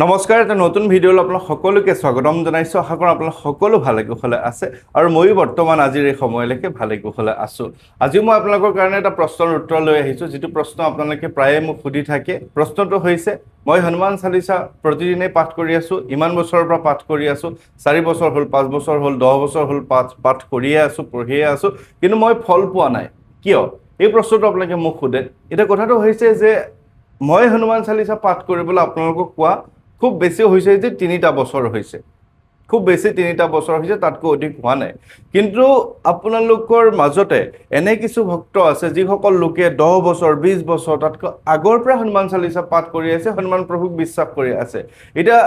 নমস্কাৰ, এটা নতুন ভিডিঅ'লৈ আপোনাক সকলোকে স্বাগতম জনাইছোঁ। আশা কৰোঁ আপোনালোক সকলো ভালে কুশলে আছে আৰু ময়ো বৰ্তমান আজিৰ এই সময়লৈকে ভালে কুশলে আছোঁ। আজিও মই আপোনালোকৰ কাৰণে এটা প্ৰশ্নৰ উত্তৰ লৈ আহিছোঁ, যিটো প্ৰশ্ন আপোনালোকে প্ৰায়ে মোক সুধি থাকে। প্ৰশ্নটো হৈছে, মই হনুমান চালিচা প্ৰতিদিনে পাঠ কৰি আছোঁ, ইমান বছৰৰ পৰা পাঠ কৰি আছোঁ, 4 বছৰ হ'ল, 5 বছৰ হ'ল, 10 বছৰ হ'ল পাঠ কৰিয়ে আছোঁ, পঢ়িয়ে আছোঁ, কিন্তু মই ফল পোৱা নাই, কিয়? এই প্ৰশ্নটো আপোনালোকে মোক সোধে। এতিয়া কথাটো হৈছে যে মই হনুমান চালিচা পাঠ কৰিবলৈ আপোনালোকক কোৱা খুব বেছি হৈছে যে 3টা বছৰ হৈছে, খুব বেছি 3টা বছৰ হৈছে, তাতকৈ অধিক হোৱা নাই। কিন্তু আপোনালোকৰ মাজতে এনে কিছু ভক্ত আছে যিসকল লোকে 10 বছৰ 20 বছৰ তাতকৈ আগৰ পৰা হনুমান চালিচা পাঠ কৰি আছে, হনুমান প্ৰভুক বিশ্বাস কৰি আছে। এতিয়া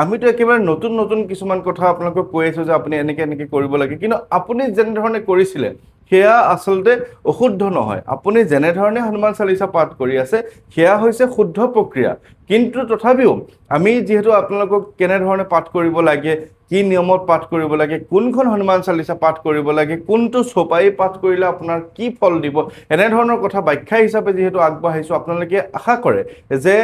আমিতো একেবাৰে নতুন নতুন কিছুমান কথা আপোনালোকক কৈ আছোঁ যে আপুনি এনেকৈ কৰিব লাগে, কিন্তু আপুনি যেনেধৰণে কৰিছিলে সেয়া আচলতে অশুদ্ধ নহয়। আপুনি যেনেধৰণে হনুমান চালিচা পাঠ কৰি আছে সেয়া হৈছে শুদ্ধ প্ৰক্ৰিয়া, কিন্তু তথাপিও আমি যিহেতু আপোনালোকক কেনেধৰণে পাঠ কৰিব লাগে, কি নিয়মত পাঠ কৰিব লাগে, কোনখন হনুমান চালিচা পাঠ কৰিব লাগে, কোনটো চপাই পাঠ কৰিলে আপোনাৰ কি ফল দিব, এনেধৰণৰ কথা ব্যাখ্যা হিচাপে যিহেতু আগবাঢ়িছোঁ, আপোনালোকে আশা কৰে যে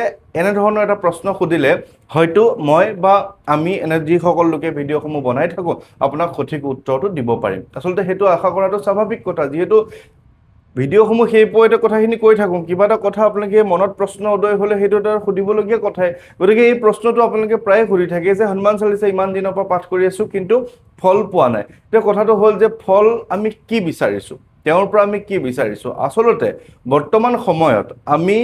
এনেধৰণৰ এটা প্ৰশ্ন সুধিলে হয়তো মই বা আমি এনে যিসকল লোকে ভিডিঅ'সমূহ বনাই থাকোঁ আপোনাক সঠিক উত্তৰটো দিব পাৰিম। আচলতে সেইটো আশা কৰাটো স্বাভাৱিক কথা, যিহেতু ভিডিঅ'সমূহ সেই পইণ্টৰ কথাখিনি কৈ থাকোঁ, কিবা এটা কথা আপোনালোকে মনত প্ৰশ্ন উদয় হ'লে সেইটো এটা সুধিবলগীয়া কথাই। গতিকে এই প্ৰশ্নটো আপোনালোকে প্ৰায়ে সুধি থাকে যে হনুমান চালিচা ইমান দিনৰ পৰা পাঠ কৰি আছোঁ কিন্তু ফল পোৱা নাই। এতিয়া কথাটো হ'ল যে ফল আমি কি বিচাৰিছোঁ, তেওঁৰ পৰা আমি কি বিচাৰিছোঁ? আচলতে বৰ্তমান সময়ত আমি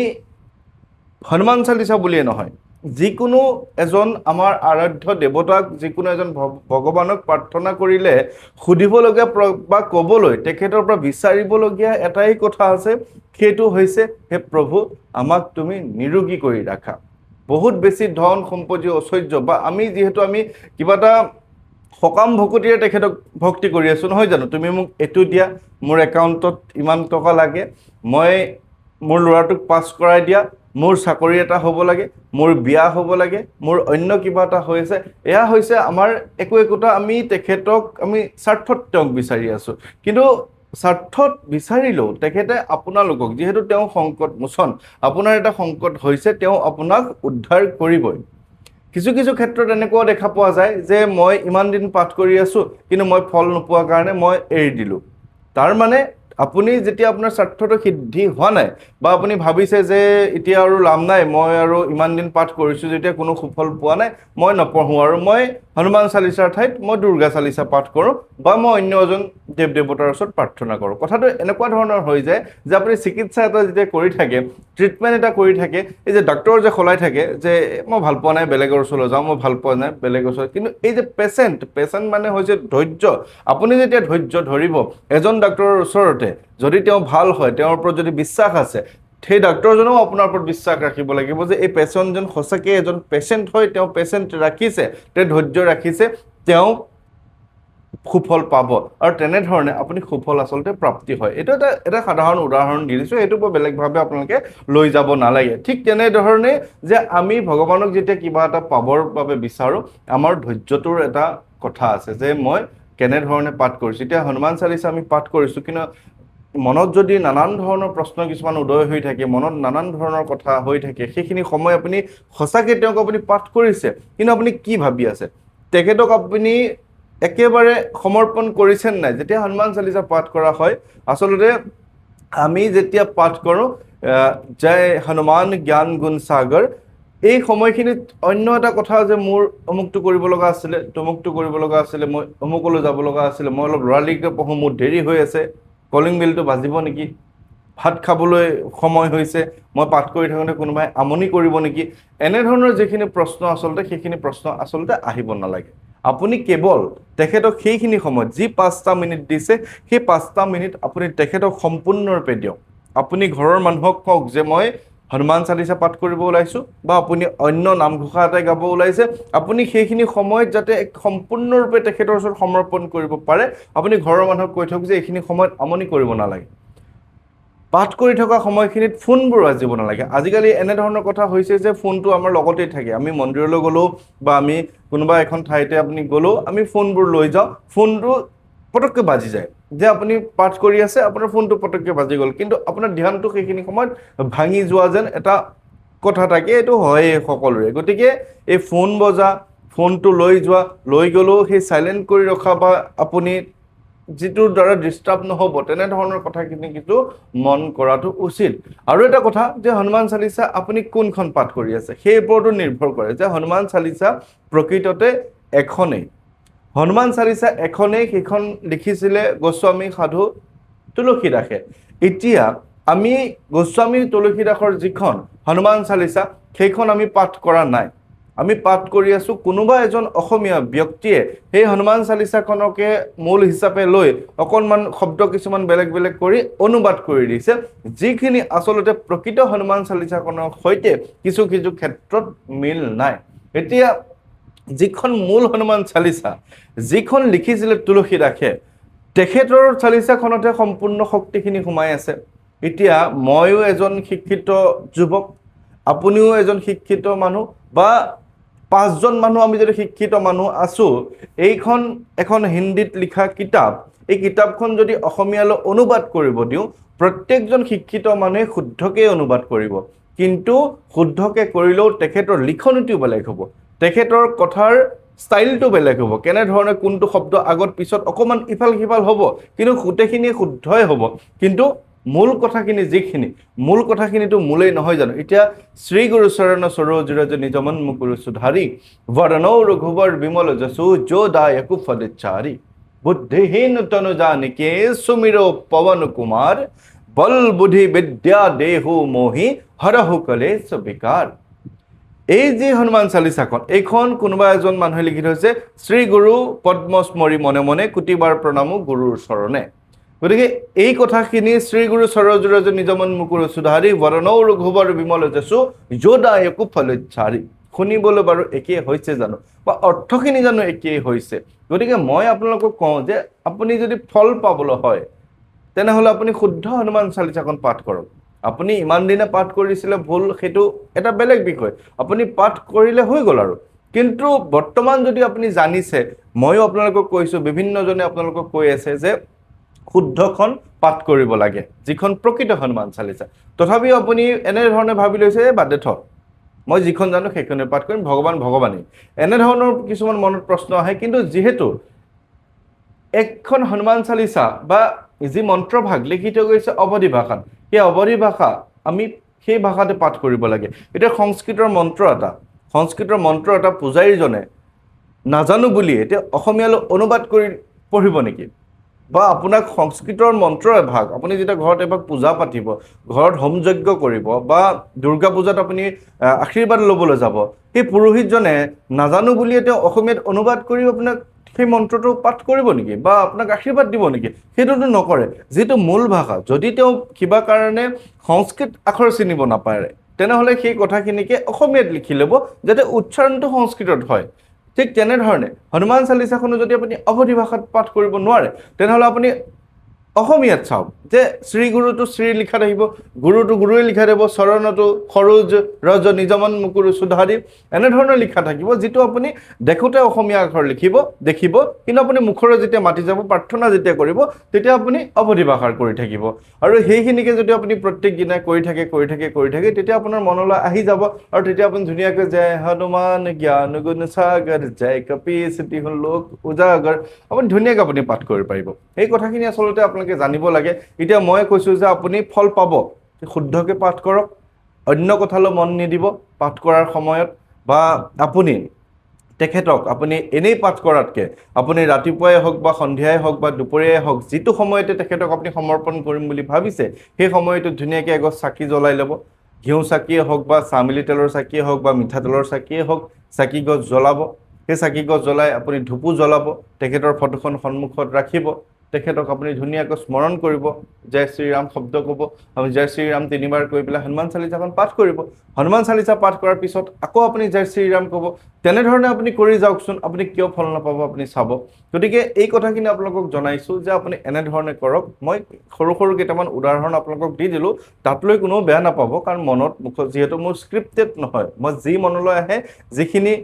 হনুমান চালিচা বুলিয়ে নহয়, যিকোনো এজন আমাৰ আৰাধ্য দেৱতাক, যিকোনো এজন ভগৱানক প্ৰাৰ্থনা কৰিলে সুধিবলগীয়া বা ক'বলৈ, তেখেতৰ পৰা বিচাৰিবলগীয়া এটাই কথা আছে, সেইটো হৈছে, হে প্ৰভু আমাক তুমি নিৰোগী কৰি ৰাখা। বহুত বেছি ধন সম্পত্তি ঐশ্বৰ্য বা আমি যিহেতু আমি কিবা এটা সকাম ভকতিৰে তেখেতক ভক্তি কৰি আছোঁ, নহয় জানো? তুমি মোক এইটো দিয়া, মোৰ একাউণ্টত ইমান টকা লাগে, মই মোৰ ল'ৰাটোক পাছ কৰাই দিয়া, মোৰ চাকৰি এটা হ'ব লাগে, মোৰ বিয়া হ'ব লাগে, মোৰ অন্য কিবা এটা হৈছে, এয়া হৈছে আমাৰ একোটা আমি তেখেতক আমি স্বাৰ্থত তেওঁক বিচাৰি আছোঁ। কিন্তু স্বাৰ্থত বিচাৰিলেও তেখেতে আপোনালোকক, যিহেতু তেওঁ সংকট মোচন, আপোনাৰ এটা সংকট হৈছে, তেওঁ আপোনাক উদ্ধাৰ কৰিবই। কিছু কিছু ক্ষেত্ৰত এনেকুৱাও দেখা পোৱা যায় যে মই ইমান দিন পাঠ কৰি আছোঁ কিন্তু মই ফল নোপোৱাৰ কাৰণে মই এৰি দিলোঁ। তাৰ মানে আপুনি যেতিয়া আপোনাৰ স্বাৰ্থটো সিদ্ধি হোৱা নাই বা আপুনি ভাবিছে যে এতিয়া আৰু লাভ নাই, মই আৰু ইমান দিন পাঠ কৰিছোঁ যেতিয়া কোনো সুফল পোৱা নাই, মই নপঢ়োঁ আৰু মই হনুমান চালিচাৰ ঠাইত মই দুৰ্গা চালিচা পাঠ কৰোঁ বা মই অন্য এজন দেৱ দেৱতাৰ ওচৰত প্ৰাৰ্থনা কৰোঁ। কথাটো এনেকুৱা ধৰণৰ হৈ যায় যে আপুনি চিকিৎসা এটা যেতিয়া কৰি থাকে, ট্ৰিটমেণ্ট এটা কৰি থাকে, এই যে ডাক্তৰ যে সলাই থাকে যে মই ভাল পোৱা নাই বেলেগৰ ওচৰলৈ যাওঁ, মই ভাল পোৱা নাই বেলেগৰ ওচৰত, কিন্তু এই যে পেচেণ্ট মানে হৈছে ধৈৰ্য। আপুনি যেতিয়া ধৈৰ্য ধৰিব এজন ডাক্তৰৰ ওচৰতে, যদি তেওঁ ভাল হয়, তেওঁৰ ওপৰত যদি বিশ্বাস আছে, সেই ডাক্তৰজনেও আপোনাৰ ওপৰত বিশ্বাস ৰাখিব লাগিব যে এই পেচেণ্টজন সঁচাকৈ এজন পেচেণ্ট হয়, তেওঁ পেচেণ্ট ৰাখিছে, তেওঁ ধৈৰ্য ৰাখিছে, তেওঁ সুফল পাব আৰু তেনেধৰণে আপুনি সুফল আচলতে প্ৰাপ্তি হয়। এইটো এটা সাধাৰণ উদাহৰণ দি দিছোঁ, এইটো বৰ বেলেগভাৱে আপোনালোকে লৈ যাব নালাগে। ঠিক তেনেধৰণে যে আমি ভগৱানক যেতিয়া কিবা এটা পাবৰ বাবে বিচাৰোঁ, আমাৰ ধৈৰ্যটোৰ এটা কথা আছে যে মই কেনেধৰণে পাঠ কৰিছোঁ। এতিয়া হনুমান চালিচা আমি পাঠ কৰিছোঁ, কিন্তু মনত যদি নানান ধৰণৰ প্ৰশ্ন কিছুমান উদয় হৈ থাকে, মনত নানান ধৰণৰ কথা হৈ থাকে, সেইখিনি সময় আপুনি সঁচাকৈ তেওঁক আপুনি পাঠ কৰিছে, কিন্তু আপুনি কি ভাবি আছে, তেখেতক আপুনি একেবাৰে সমৰ্পণ কৰিছেন নাই? যেতিয়া হনুমান চালিচা পাঠ কৰা হয়, আচলতে আমি যেতিয়া পাঠ কৰোঁ জয় হনুমান জ্ঞান গুণ সাগৰ, এই সময়খিনিত অন্য এটা কথা যে মোৰ অমুকটো কৰিব লগা আছিলে, তমুকটো কৰিব লগা আছিলে, মই অমুকলৈ যাব লগা আছিলে, মই অলপ লৰালিকৈ পঢ়োঁ, মোৰ দেৰি হৈ আছে, কলিং বেলটো বাজিব নেকি, ভাত খাবলৈ সময় হৈছে, মই পাঠ কৰি থাকোঁতে কোনোবাই আমনি কৰিব নেকি, এনেধৰণৰ যিখিনি প্ৰশ্ন আচলতে সেইখিনি প্ৰশ্ন আচলতে আহিব নালাগে। আপুনি কেৱল তেখেতক সেইখিনি সময়ত যি 5টা মিনিট দিছে, সেই 5টা মিনিট আপুনি তেখেতক সম্পূৰ্ণৰূপে দিয়ক। আপুনি ঘৰৰ মানুহক কওক যে মই হনুমান চালিচা পাঠ কৰিব ওলাইছোঁ বা আপুনি অন্য নামঘোষা এটাই গাব ওলাইছে, আপুনি সেইখিনি সময়ত যাতে সম্পূৰ্ণৰূপে তেখেতৰ ওচৰত সমৰ্পণ কৰিব পাৰে, আপুনি ঘৰৰ মানুহক কৈ থওক যে এইখিনি সময়ত আমনি কৰিব নালাগে। পাঠ কৰি থকা সময়খিনিত ফোনবোৰ বাজিব নালাগে। আজিকালি এনেধৰণৰ কথা হৈছে যে ফোনটো আমাৰ লগতেই থাকে, আমি মন্দিৰলৈ গ'লেও বা আমি কোনোবা এখন ঠাইতে আপুনি গ'লেও আমি ফোনবোৰ লৈ যাওঁ, ফোনটো পটককৈ বাজি যায়, যে আপুনি পাঠ কৰি আছে, আপোনাৰ ফোনটো পটককৈ বাজি গ'ল, কিন্তু আপোনাৰ ধ্যানটো সেইখিনি সময়ত ভাঙি যোৱা যেন এটা কথা থাকে এইটো হয়ে সকলোৰে গতিকে এই ফোন বজা ফোনটো লৈ যোৱা লৈ গ'লেও সেই চাইলেণ্ট কৰি ৰখা বা আপুনি যিটোৰ দ্বাৰা ডিষ্টাৰ্ব নহ'ব তেনেধৰণৰ কথাখিনি কিন্তু মন কৰাটো উচিত আৰু এটা কথা যে হনুমান চালিচা আপুনি কোনখন পাঠ কৰি আছে সেই ওপৰতো নিৰ্ভৰ কৰে যে হনুমান চালিচা প্ৰকৃততে এখনেই হনুমান চালিচা এখনেই সেইখন লিখিছিলে গোস্বামী সাধু তুলসীদাসে এতিয়া আমি গোস্বামী তুলসীদাসৰ যিখন হনুমান চালিচা সেইখন আমি পাঠ কৰা নাই আমি পাঠ কৰি আছো কোনোবা এজন অসমীয়া ব্যক্তিয়ে সেই হনুমান চালিচাখনকে মূল হিচাপে লৈ অকণমান শব্দ কিছুমান বেলেগ বেলেগ কৰি অনুবাদ কৰি দিছে যিখিনি আচলতে প্ৰকৃত হনুমান চালিচাখনৰ সৈতে কিছু কিছু ক্ষেত্ৰত মিল নাই এতিয়া যিখন মূল হনুমান চালিচা যিখন লিখিছিলে তুলসীদাসে তেখেতৰ চালিচাখনতে সম্পূৰ্ণ শক্তিখিনি সোমাই আছে এতিয়া ময়ো এজন শিক্ষিত যুৱক আপুনিও এজন শিক্ষিত মানুহ বা পাঁচজন মানুহ আমি যদি শিক্ষিত মানুহ আছো এইখন এখন হিন্দীত লিখা কিতাপ এই কিতাপখন যদি অসমীয়ালৈ অনুবাদ কৰিব দিওঁ প্ৰত্যেকজন শিক্ষিত মানুহে শুদ্ধকৈ অনুবাদ কৰিব কিন্তু শুদ্ধকৈ কৰিলেও তেখেতৰ লিখনিটো বেলেগ হ'ব তেখেতৰ কথাৰ ষ্টাইলটো বেলেগ হ'ব কেনেধৰণে কোনটো শব্দ আগত পিছত অকণমান ইফাল সিফাল হ'ব কিন্তু গোটেইখিনি শুদ্ধই হ'ব কিন্তু মূল কথাখিনি যিখিনি মূল কথাখিনিতো মূলেই নহয় জানো এতিয়া শ্ৰী গুৰু চৰণ সৰোজ নিজ মন মুকুৰ সুধাৰি বৰণৌ ৰঘুবৰ বিমল যশু যো দায়কু ফলচাৰি বুদ্ধিহীন তনু জানিকে সুমিৰ পৱন কুমাৰ বল বুদ্ধি বিদ্যা দেহু মোহি হৰহু কলেশ বিকাৰ এই যে হনুমান চালিচাখন এইখন কোনোবা এজন মানুহে লিখি থৈছে শ্ৰী গুৰু পদ্মস্মৰি মনে মনে কোটিবাৰ প্ৰণামো গুৰুৰ চৰণে গতিকে এই কথাখিনি শ্ৰী গুৰু সৰোজ নিজ মন মুকুৰ সুধাৰি বৰণৌ ৰঘুবৰ বিমল যশু যো দায়কু ফলচাৰি শুনিবলৈ বাৰু একেই হৈছে জানো বা অৰ্থখিনি জানো একেই হৈছে গতিকে মই আপোনালোকক কওঁ যে আপুনি যদি ফল পাবলৈ হয় তেনেহ'লে আপুনি শুদ্ধ হনুমান চালিচাখন পাঠ কৰক আপুনি ইমান দিনে পাঠ কৰিছিলে ভুল সেইটো এটা বেলেগ বিষয় আপুনি পাঠ কৰিলে হৈ গ'ল আৰু কিন্তু বৰ্তমান যদি আপুনি জানিছে ময়ো আপোনালোকক কৈছোঁ বিভিন্নজনে আপোনালোকক কৈ আছে যে শুদ্ধখন পাঠ কৰিব লাগে যিখন প্ৰকৃত হনুমান চালিচা তথাপিও আপুনি এনেধৰণে ভাবি লৈছে বাদে থ মই যিখন জানো সেইখনে পাঠ কৰিম ভগৱান ভগৱানেই এনেধৰণৰ কিছুমান মনত প্ৰশ্ন আহে কিন্তু যিহেতু এখন হনুমান চালিচা বা যি মন্ত্ৰভাগ লিখিত গৈছে অৱধি ভাষাত সেই অৱধি ভাষা আমি সেই ভাষাতে পাঠ কৰিব লাগে এতিয়া সংস্কৃতৰ মন্ত্ৰ এটা পূজাৰীজনে নাজানো বুলি এতিয়া অসমীয়ালৈ অনুবাদ কৰি পঢ়িব নেকি বা আপোনাক সংস্কৃতৰ মন্ত্ৰৰ এভাগ আপুনি যেতিয়া ঘৰত এভাগ পূজা পাতিব ঘৰত হোম যজ্ঞ কৰিব বা দুৰ্গা পূজাত আপুনি আশীৰ্বাদ ল'বলৈ যাব সেই পুৰোহিতজনে নাজানো বুলি তেওঁ অসমীয়াত অনুবাদ কৰি আপোনাক সেই মন্ত্ৰটো পাঠ কৰিব নেকি বা আপোনাক আশীৰ্বাদ দিব নেকি সেইটোতো নকৰে যিটো মূল ভাষা যদি তেওঁ কিবা কাৰণে সংস্কৃত আখৰ চিনিব নাপাৰে তেনেহ'লে সেই কথাখিনিকে অসমীয়াত লিখি ল'ব যাতে উচ্চাৰণটো সংস্কৃতত হয় ঠিক তেনেধৰণে হনুমান চালিচাখনো যদি আপুনি অৱধি ভাষাত পাঠ কৰিব নোৱাৰে তেনেহ'লে আপুনি অসমীয়াত চাওক যে শ্ৰী গুৰুটো শ্ৰী লিখাত আহিব গুৰুটো গুৰুৱে লিখা দিব চৰণটো সৰোজ ৰজ নিজ মন মুকুৰ সুধাৰি এনেধৰণৰ লিখা থাকিব যিটো আপুনি দেখোঁতে অসমীয়া আখৰ লিখিব দেখিব কিন্তু আপুনি মুখৰে যেতিয়া মাতি যাব প্ৰাৰ্থনা যেতিয়া কৰিব তেতিয়া আপুনি অৱধি ভাষাৰ কৰি থাকিব আৰু সেইখিনিকে যদি আপুনি প্ৰত্যেক দিনাই কৰি থাকে তেতিয়া আপোনাৰ মনলৈ আহি যাব আৰু তেতিয়া আপুনি ধুনীয়াকৈ জয় হনুমান জ্ঞান গুণ সাগৰ জয় কপীশ তিহু লোক উজাগৰ আপুনি ধুনীয়াকৈ আপুনি পাঠ কৰিব পাৰিব এই কথাখিনি আচলতে আপোনালোকে জানিব লাগে এতিয়া মই কৈছোঁ যে আপুনি ফল পাব শুদ্ধকৈ পাঠ কৰক অন্য কথালৈ মন নিদিব পাঠ কৰাৰ সময়ত বা আপুনি তেখেতক আপুনি এনেই পাঠ কৰাতকৈ আপুনি ৰাতিপুৱাই হওক বা সন্ধিয়াই হওক বা দুপৰীয়াই হওক যিটো সময়তে তেখেতক আপুনি সমৰ্পণ কৰিম বুলি ভাবিছে সেই সময়টোত ধুনীয়াকৈ এগছ চাকি জ্বলাই ল'ব ঘিউ চাকিয়ে হওক বা চামিলি তেলৰ চাকিয়ে হওক বা মিঠাতেলৰ চাকিয়ে হওক চাকি গছ জ্বলাব সেই চাকি গছ জ্বলাই আপুনি ধূপো জ্বলাব তেখেতৰ ফটোখন সন্মুখত ৰাখিব তেখেতক আপুনি ধুনীয়াকৈ স্মৰণ কৰিব জয় শ্ৰীৰাম শব্দ ক'ব আপুনি জয় শ্ৰীৰাম তিনিবাৰ কৈ পেলাই হনুমান চালিচাখন পাঠ কৰিব হনুমান চালিচা পাঠ কৰাৰ পিছত আকৌ আপুনি জয় শ্ৰীৰাম ক'ব তেনেধৰণে আপুনি কৰি যাওকচোন আপুনি কিয় ফল নাপাব আপুনি চাব গতিকে এই কথাখিনি আপোনালোকক জনাইছোঁ যে আপুনি এনেধৰণে কৰক মই সৰু সৰু কেইটামান উদাহৰণ আপোনালোকক দি দিলোঁ তাতলৈ কোনো বেয়া নাপাব কাৰণ মনত মুখত যিহেতু মোৰ স্ক্ৰিপ্টেড নহয় মই যি মনলৈ আহে যিখিনি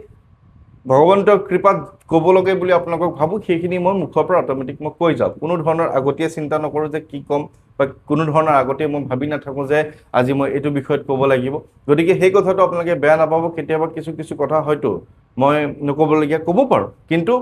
ভগৱন্তৰ কৃপাত ক'ব লাগে বুলি আপোনালোকক ভাবোঁ সেইখিনি মই মুখৰ পৰা অট'মেটিক মই কৈ যাওঁ কোনো ধৰণৰ আগতীয়া চিন্তা নকৰোঁ যে কি ক'ম বা কোনো ধৰণৰ আগতে মই ভাবি নাথাকোঁ যে আজি মই এইটো বিষয়ত ক'ব লাগিব গতিকে সেই কথাটো আপোনালোকে বেয়া নাপাব কেতিয়াবা কিছু কিছু কথা হয়তো মই নক'বলগীয়া ক'ব পাৰোঁ কিন্তু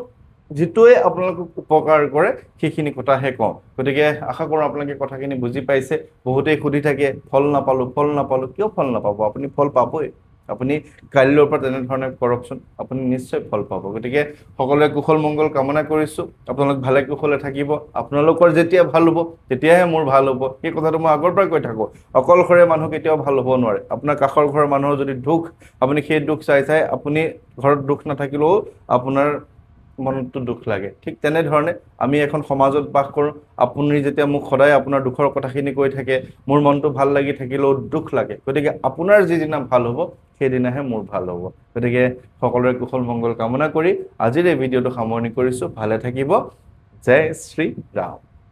যিটোৱে আপোনালোকক উপকাৰ কৰে সেইখিনি কথাহে কওঁ গতিকে আশা কৰোঁ আপোনালোকে কথাখিনি বুজি পাইছে বহুতেই সুধি থাকে ফল নাপালোঁ কিয় ফল নাপাব আপুনি ফল পাবই আপুনি কাইলৈৰ পৰা তেনেধৰণে কৰকচোন আপুনি নিশ্চয় ফল পাব গতিকে সকলোৱে কুশল মংগল কামনা কৰিছোঁ আপোনালোক ভালে কুশলে থাকিব আপোনালোকৰ যেতিয়া ভাল হ'ব তেতিয়াহে মোৰ ভাল হ'ব সেই কথাটো মই আগৰ পৰাই কৈ থাকোঁ অকলশৰে মানুহ কেতিয়াও ভাল হ'ব নোৱাৰে আপোনাৰ কাষৰ ঘৰৰ মানুহৰ যদি দুখ আপুনি সেই দুখ চাই আপুনি ঘৰত দুখ নাথাকিলেও আপোনাৰ মনটো দুখ লাগে ঠিক তেনেধৰণে আমি এখন সমাজত বাস কৰোঁ আপুনি যেতিয়া মোক সদায় আপোনাৰ দুখৰ কথাখিনি কৈ থাকে মোৰ মনটো ভাল লাগি থাকিলেও দুখ লাগে গতিকে আপোনাৰ যিদিনা ভাল হ'ব সেইদিনাহে মোৰ ভাল হ'ব গতিকে সকলোৰে কুশল মংগল কামনা কৰি আজিৰ এই ভিডিঅ'টো সামৰণি কৰিছোঁ ভালে থাকিব জয় শ্ৰী ৰাম